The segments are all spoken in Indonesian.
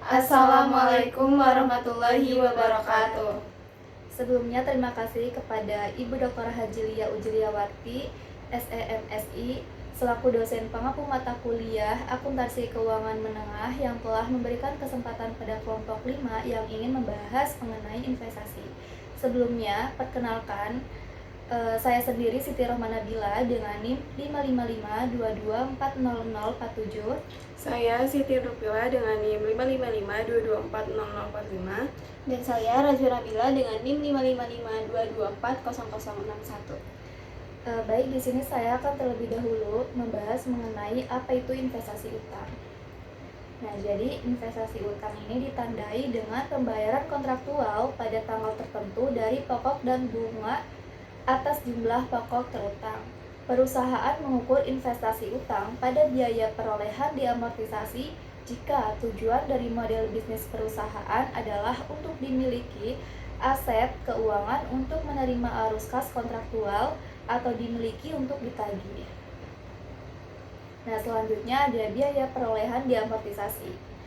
Assalamualaikum warahmatullahi wabarakatuh. Sebelumnya terima kasih kepada Ibu Dr. Haji Lia Ujriyawati, SEMSI, selaku dosen pengampu mata kuliah Akuntansi Keuangan Menengah yang telah memberikan kesempatan pada kelompok 5 yang ingin membahas mengenai investasi. Sebelumnya, perkenalkan, saya sendiri Siti Rohmana Nabila dengan NIM 55522400047. Saya Siti Rupila dengan NIM 55522400045. Dan saya Raju Nabila dengan NIM 55522240061. Baik, di sini saya akan terlebih dahulu membahas mengenai apa itu investasi utang. Nah, jadi investasi utang ini ditandai dengan pembayaran kontraktual pada tanggal tertentu dari pokok dan bunga atas jumlah pokok terutang. Perusahaan mengukur investasi utang pada biaya perolehan diamortisasi jika tujuan dari model bisnis perusahaan adalah untuk dimiliki aset keuangan untuk menerima arus kas kontraktual atau dimiliki untuk ditagih. Nah, selanjutnya ada biaya perolehan diamortisasi.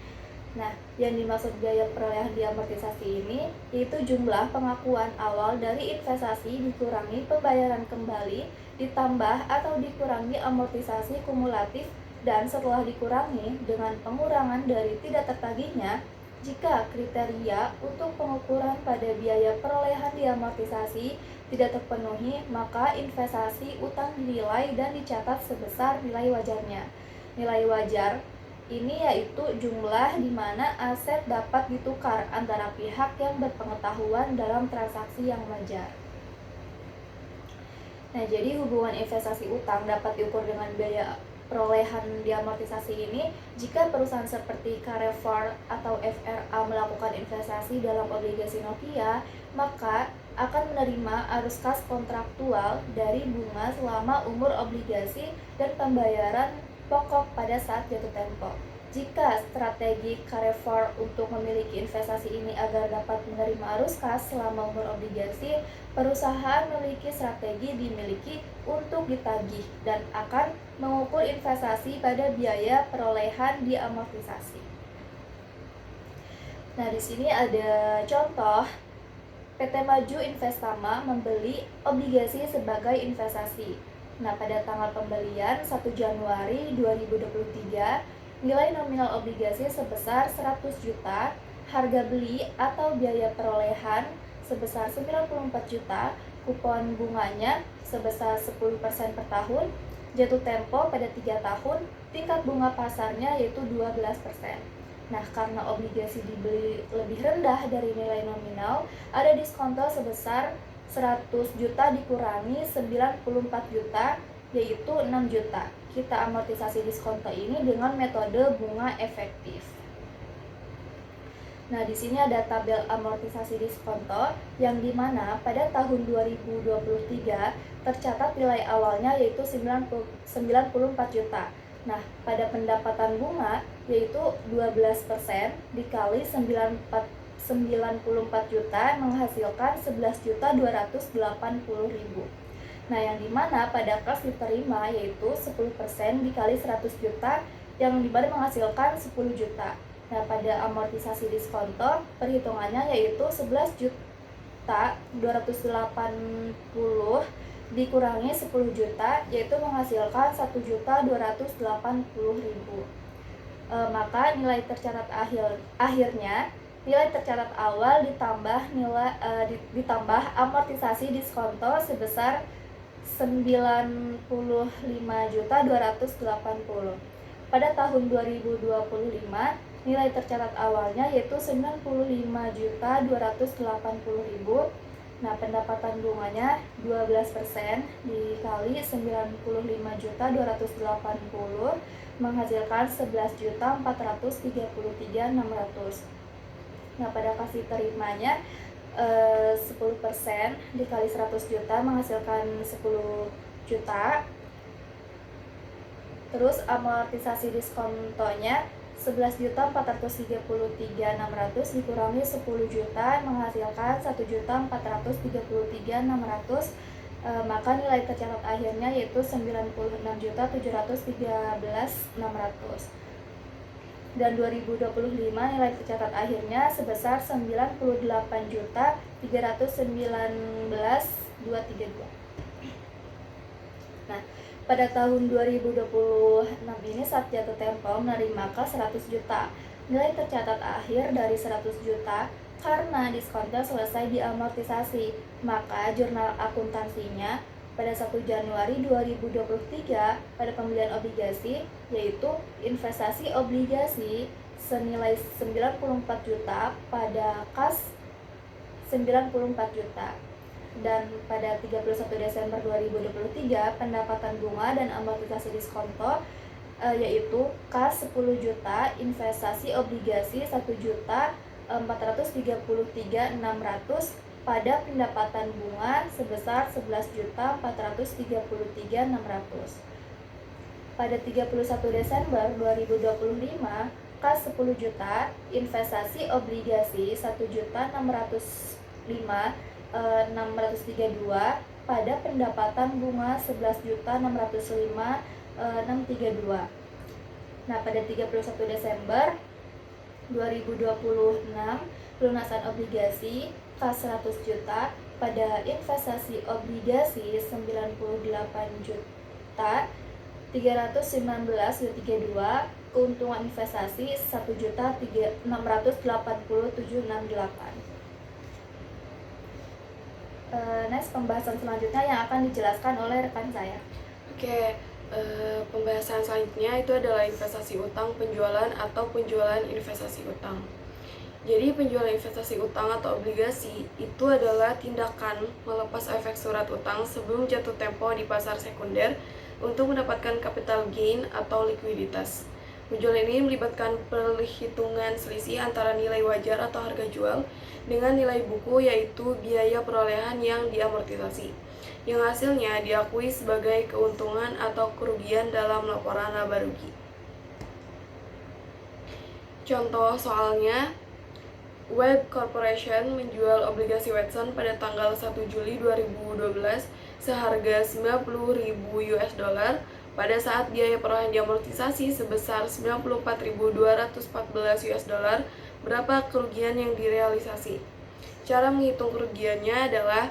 Nah, yang dimaksud biaya perolehan diamortisasi ini yaitu jumlah pengakuan awal dari investasi dikurangi pembayaran kembali ditambah atau dikurangi amortisasi kumulatif dan setelah dikurangi dengan pengurangan dari tidak tertagihnya jika kriteria untuk pengukuran pada biaya perolehan diamortisasi tidak terpenuhi, maka investasi utang dinilai dan dicatat sebesar nilai wajarnya. Nilai wajar ini yaitu jumlah di mana aset dapat ditukar antara pihak yang berpengetahuan dalam transaksi yang wajar. Nah, jadi hubungan investasi utang dapat diukur dengan biaya perolehan diamortisasi ini jika perusahaan seperti Carrefour atau FRA melakukan investasi dalam obligasi Nokia, maka akan menerima arus kas kontraktual dari bunga selama umur obligasi dan pembayaran pokok pada saat jatuh tempo. Jika strategi Carrefour untuk memiliki investasi ini agar dapat menerima arus kas selama umur obligasi, perusahaan memiliki strategi dimiliki untuk ditagih dan akan mengukur investasi pada biaya perolehan diamortisasi. Nah, di sini ada contoh PT Maju Investama membeli obligasi sebagai investasi. Nah, pada tanggal pembelian 1 Januari 2023, nilai nominal obligasi sebesar 100 juta, harga beli atau biaya perolehan sebesar 94 juta, kupon bunganya sebesar 10% per tahun, jatuh tempo pada 3 tahun, tingkat bunga pasarnya yaitu 12%. Nah, karena obligasi dibeli lebih rendah dari nilai nominal, ada diskonto sebesar 100 juta dikurangi 94 juta, yaitu 6 juta. Kita amortisasi diskonto ini dengan metode bunga efektif. Nah, di sini ada tabel amortisasi diskonto yang dimana pada tahun 2023 tercatat nilai awalnya yaitu 94 juta. Nah, pada pendapatan bunga yaitu 12% dikali 94 juta menghasilkan 11.280.000. Nah, yang dimana pada kas diterima yaitu 10% dikali 100 juta yang dimana menghasilkan 10 juta. Nah, pada amortisasi diskonto perhitungannya yaitu 11.280 dikurangi 10 juta yaitu menghasilkan 1.280.000. Maka nilai tercatat akhirnya nilai tercatat awal ditambah amortisasi diskonto sebesar 95.280. Pada tahun 2025 nilai tercatat awalnya yaitu 95.280.000. Nah, pendapatan bunganya 12% dikali 95.280 menghasilkan 11.433.600. Nah, pada kas diterimanya 10% dikali 100 juta menghasilkan 10 juta. Terus amortisasi diskontonya 11.433.600 dikurangi 10 juta menghasilkan 1.433.600. Maka nilai tercatat akhirnya yaitu 96.713.600. dan 2025 nilai tercatat akhirnya sebesar 98.319.232. Nah, pada tahun 2026 ini saat jatuh tempo menerima kas 100 juta. Nilai tercatat akhir dari 100 juta karena diskonnya selesai diamortisasi, maka jurnal akuntansinya pada 1 Januari 2023 pada pembelian obligasi yaitu investasi obligasi senilai 94 juta pada kas 94 juta. Dan pada 31 Desember 2023 pendapatan bunga dan amortisasi diskonto yaitu kas 10 juta, investasi obligasi 1.433.600 pada pendapatan bunga sebesar 11.433.600. Pada 31 Desember 2025 kas 10 juta, investasi obligasi 1.605.632 pada pendapatan bunga 11.605.632. Nah, pada 31 Desember 2026 pelunasan obligasi kas 100 juta pada investasi obligasi 98 juta 319.32, keuntungan investasi 1.680.768. Next, pembahasan selanjutnya yang akan dijelaskan oleh rekan saya. Oke, pembahasan selanjutnya itu adalah investasi utang penjualan atau penjualan investasi utang. Jadi penjualan investasi utang atau obligasi itu adalah tindakan melepas efek surat utang sebelum jatuh tempo di pasar sekunder untuk mendapatkan capital gain atau likuiditas. Penjualan ini melibatkan perhitungan selisih antara nilai wajar atau harga jual dengan nilai buku, yaitu biaya perolehan yang diamortisasi, yang hasilnya diakui sebagai keuntungan atau kerugian dalam laporan laba rugi. Contoh soalnya, Web Corporation menjual obligasi Watson pada tanggal 1 Juli 2012 seharga 90.000 US dollar pada saat biaya perolehan diamortisasi sebesar 94.214 US dollar. Berapa kerugian yang direalisasi? Cara menghitung kerugiannya adalah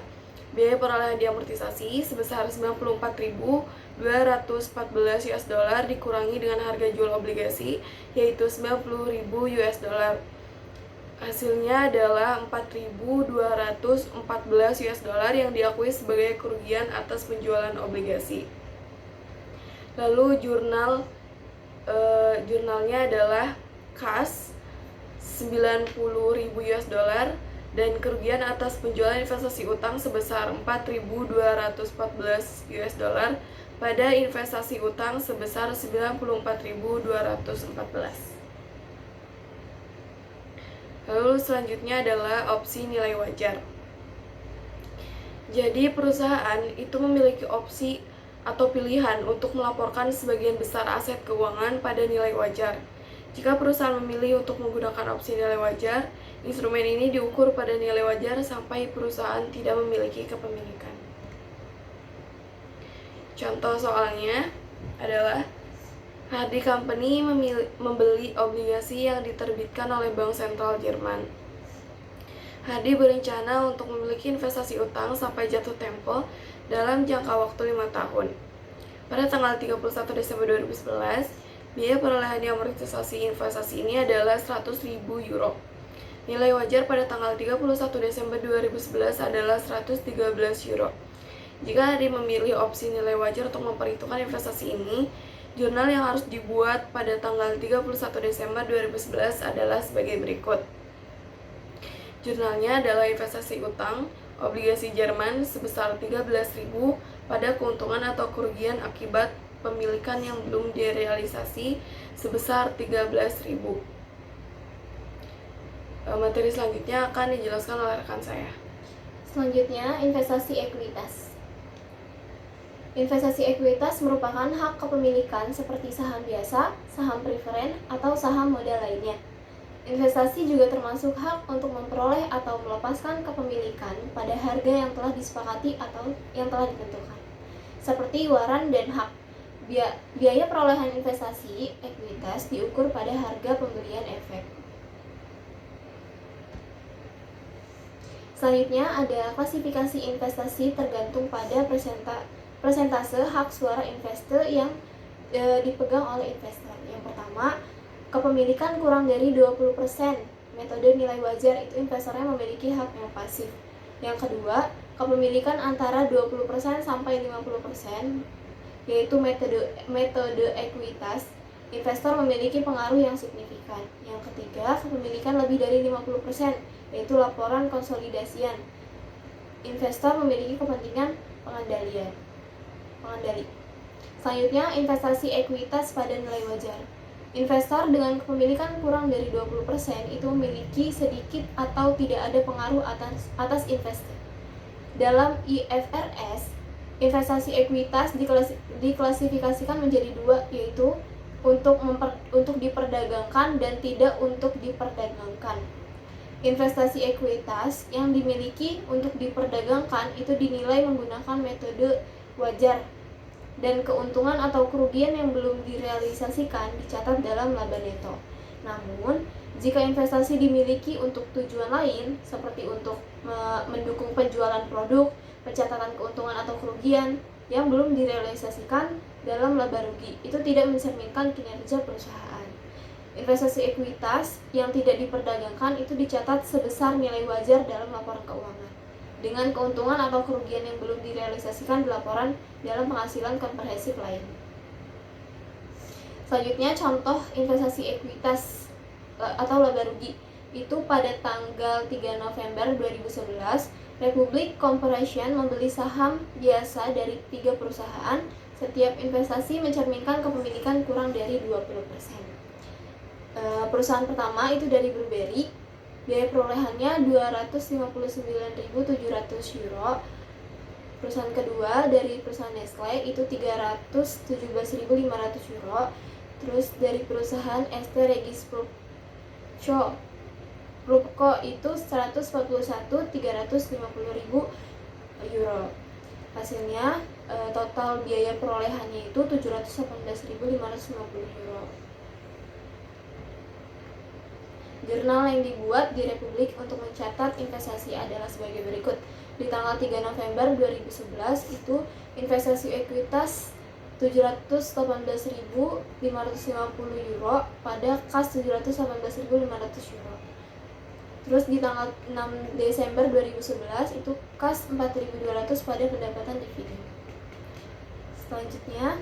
biaya perolehan diamortisasi sebesar 94.214 US dollar dikurangi dengan harga jual obligasi yaitu 90.000 US dollar. Hasilnya adalah 4.214 US dollar yang diakui sebagai kerugian atas penjualan obligasi. Lalu jurnalnya adalah kas 90.000 US dollar dan kerugian atas penjualan investasi utang sebesar 4.214 US dollar pada investasi utang sebesar 94.214. Lalu selanjutnya adalah opsi nilai wajar. Jadi perusahaan itu memiliki opsi atau pilihan untuk melaporkan sebagian besar aset keuangan pada nilai wajar. Jika perusahaan memilih untuk menggunakan opsi nilai wajar, instrumen ini diukur pada nilai wajar sampai perusahaan tidak memiliki kepemilikan. Contoh soalnya adalah Hardy Company membeli obligasi yang diterbitkan oleh Bank Sentral Jerman. Hardy berencana untuk memiliki investasi utang sampai jatuh tempo dalam jangka waktu 5 tahun. Pada tanggal 31 Desember 2011, biaya perolehan amortisasi investasi ini adalah 100.000 euro. Nilai wajar pada tanggal 31 Desember 2011 adalah 113 euro. Jika Hardy memilih opsi nilai wajar untuk memperhitungkan investasi ini, jurnal yang harus dibuat pada tanggal 31 Desember 2011 adalah sebagai berikut. Jurnalnya adalah investasi utang, obligasi Jerman sebesar 13.000 pada keuntungan atau kerugian akibat pemilikan yang belum direalisasi sebesar 13.000. Materi selanjutnya akan dijelaskan oleh rekan saya. Selanjutnya, investasi ekuitas. Investasi ekuitas merupakan hak kepemilikan seperti saham biasa, saham preferen, atau saham modal lainnya. Investasi juga termasuk hak untuk memperoleh atau melepaskan kepemilikan pada harga yang telah disepakati atau yang telah ditentukan, seperti waran dan hak. Biaya perolehan investasi ekuitas diukur pada harga pembelian efek. Selanjutnya ada klasifikasi investasi tergantung pada persentase hak suara investor yang dipegang oleh investor. Yang pertama, kepemilikan kurang dari 20%, metode nilai wajar, itu investornya memiliki hak yang pasif. Yang kedua, kepemilikan antara 20% sampai 50%, yaitu metode ekuitas, investor memiliki pengaruh yang signifikan. Yang ketiga, kepemilikan lebih dari 50%, yaitu laporan konsolidasian, investor memiliki kepentingan pengendali. Selanjutnya, investasi ekuitas pada nilai wajar. Investor dengan kepemilikan kurang dari 20% itu memiliki sedikit atau tidak ada pengaruh atas investor. Dalam IFRS, investasi ekuitas diklasifikasikan menjadi dua, yaitu untuk diperdagangkan dan tidak untuk diperdagangkan. Investasi ekuitas yang dimiliki untuk diperdagangkan itu dinilai menggunakan metode wajar, dan keuntungan atau kerugian yang belum direalisasikan dicatat dalam laba neto. Namun, jika investasi dimiliki untuk tujuan lain, seperti untuk mendukung penjualan produk, pencatatan keuntungan atau kerugian yang belum direalisasikan dalam laba rugi, itu tidak mencerminkan kinerja perusahaan. Investasi ekuitas yang tidak diperdagangkan itu dicatat sebesar nilai wajar dalam laporan keuangan, dengan keuntungan atau kerugian yang belum direalisasikan di laporan dalam penghasilan komprehensif lain. Selanjutnya, contoh investasi ekuitas atau laba rugi itu pada tanggal 3 November 2011, Republic Corporation membeli saham biasa dari 3 perusahaan. Setiap investasi mencerminkan kepemilikan kurang dari 20%. Perusahaan pertama itu dari Burberry, biaya perolehannya 259.700 euro. Perusahaan kedua dari perusahaan Nestle itu 317.500 euro. Terus dari perusahaan ST Regis Prupco itu 141.350.000 euro. Hasilnya total biaya perolehannya itu 718.550 euro. Jurnal yang dibuat di Republik untuk mencatat investasi adalah sebagai berikut. Di tanggal 3 November 2011 itu investasi ekuitas 718.550 euro pada kas 718.500 euro. Terus di tanggal 6 Desember 2011 itu kas 4.200 pada pendapatan dividen. Selanjutnya,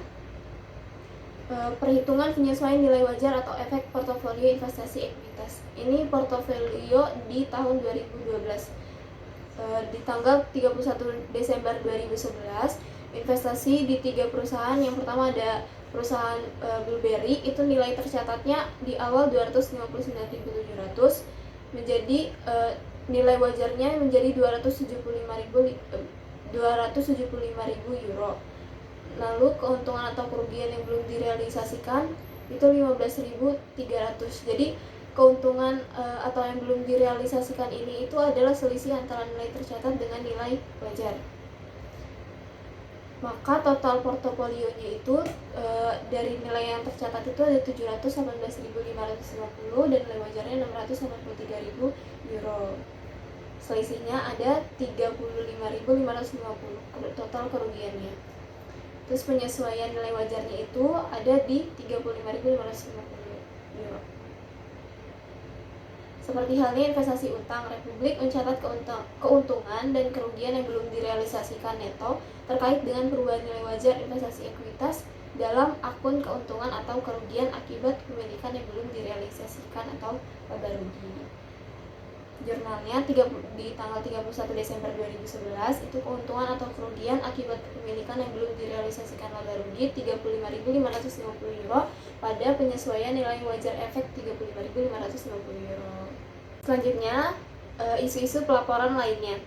perhitungan penyesuaian nilai wajar atau efek portofolio investasi ekuitas. Ini portofolio di tahun 2012. Di tanggal 31 Desember 2011, investasi di 3 perusahaan. Yang pertama ada perusahaan Burberry, itu nilai tercatatnya di awal 259.700, menjadi nilai wajarnya menjadi 275.000 euro. Lalu keuntungan atau kerugian yang belum direalisasikan itu 15.300. Jadi keuntungan atau yang belum direalisasikan ini itu adalah selisih antara nilai tercatat dengan nilai wajar. Maka total portofolionya itu dari nilai yang tercatat itu ada 718.550 dan nilai wajarnya 683.000 euro. Selisihnya ada 35.550 total kerugiannya. Terus penyesuaian nilai wajarnya itu ada di 35.550 euro. Seperti halnya investasi utang, Republik mencatat keuntungan dan kerugian yang belum direalisasikan neto terkait dengan perubahan nilai wajar investasi ekuitas dalam akun keuntungan atau kerugian akibat kepemilikan yang belum direalisasikan atau laba rugi. Jurnalnya di tanggal 31 Desember 2011 itu keuntungan atau kerugian akibat kepemilikan yang belum direalisasikan laba rugi 35.550 euro pada penyesuaian nilai wajar efek 35.550 euro. Selanjutnya, isu-isu pelaporan lainnya.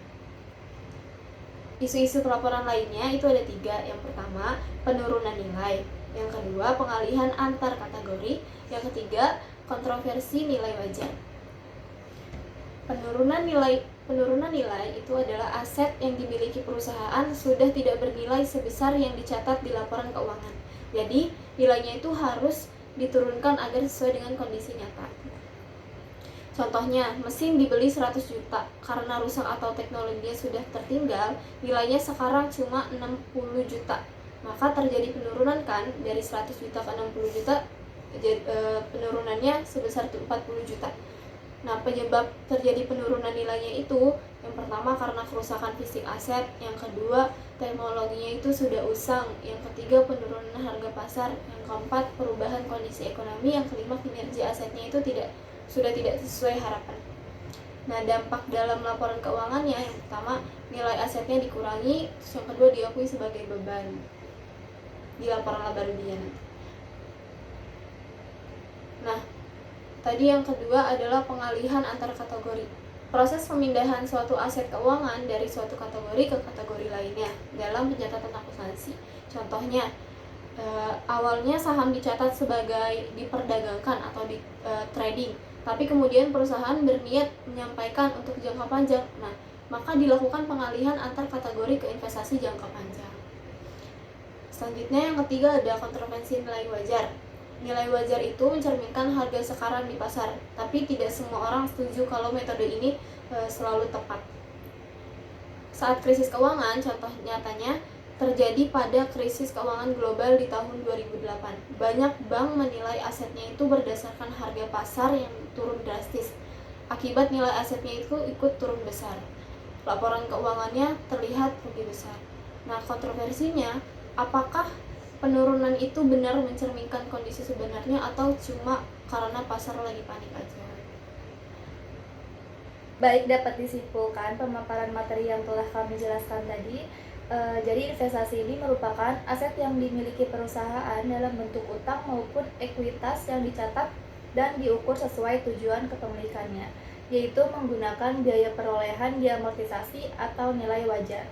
Isu-isu pelaporan lainnya itu ada 3. Yang pertama, penurunan nilai. Yang kedua, pengalihan antar kategori. Yang ketiga, kontroversi nilai wajar. Penurunan nilai itu adalah aset yang dimiliki perusahaan sudah tidak bernilai sebesar yang dicatat di laporan keuangan. Jadi, nilainya itu harus diturunkan agar sesuai dengan kondisi nyata. Contohnya, mesin dibeli 100 juta, karena rusak atau teknologinya sudah tertinggal, nilainya sekarang cuma 60 juta. Maka terjadi penurunan kan, dari 100 juta ke 60 juta, penurunannya sebesar 40 juta. Nah, penyebab terjadi penurunan nilainya itu, yang pertama karena kerusakan fisik aset, yang kedua teknologinya itu sudah usang, yang ketiga penurunan harga pasar, yang keempat perubahan kondisi ekonomi, yang kelima kinerja asetnya itu sudah tidak sesuai harapan. Nah, dampak dalam laporan keuangannya, yang pertama nilai asetnya dikurangi, terus yang kedua diakui sebagai beban di laporan laba ruginya nanti. Nah, tadi yang kedua adalah pengalihan antar kategori. Proses pemindahan suatu aset keuangan dari suatu kategori ke kategori lainnya dalam pencatatan akuntansi. Contohnya, awalnya saham dicatat sebagai diperdagangkan atau di trading, tapi kemudian perusahaan berniat menyampaikan untuk jangka panjang. Nah, maka dilakukan pengalihan antar kategori ke investasi jangka panjang. Selanjutnya yang ketiga ada kontroversi nilai wajar. Nilai wajar itu mencerminkan harga sekarang di pasar, tapi tidak semua orang setuju kalau metode ini selalu tepat. Saat krisis keuangan, contoh nyatanya terjadi pada krisis keuangan global di tahun 2008. Banyak bank menilai asetnya itu berdasarkan harga pasar yang turun drastis. Akibat nilai asetnya itu ikut turun besar. Laporan keuangannya terlihat lebih besar. Nah, kontroversinya, apakah penurunan itu benar mencerminkan kondisi sebenarnya atau cuma karena pasar lagi panik aja? Baik, dapat disimpulkan pemaparan materi yang telah kami jelaskan tadi. Jadi investasi ini merupakan aset yang dimiliki perusahaan dalam bentuk utang maupun ekuitas yang dicatat dan diukur sesuai tujuan kepemilikannya, yaitu menggunakan biaya perolehan diamortisasi atau nilai wajar.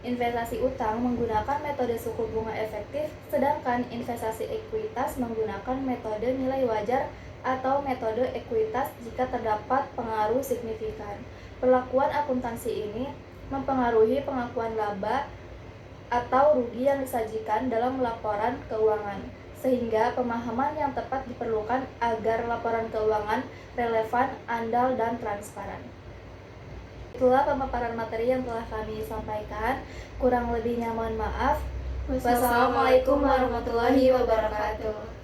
Investasi utang menggunakan metode suku bunga efektif, sedangkan investasi ekuitas menggunakan metode nilai wajar atau metode ekuitas jika terdapat pengaruh signifikan. Perlakuan akuntansi ini mempengaruhi pengakuan laba atau rugi yang disajikan dalam laporan keuangan, sehingga pemahaman yang tepat diperlukan agar laporan keuangan relevan, andal, dan transparan. Itulah pemaparan materi yang telah kami sampaikan. Kurang lebihnya mohon maaf. Wassalamualaikum warahmatullahi wabarakatuh.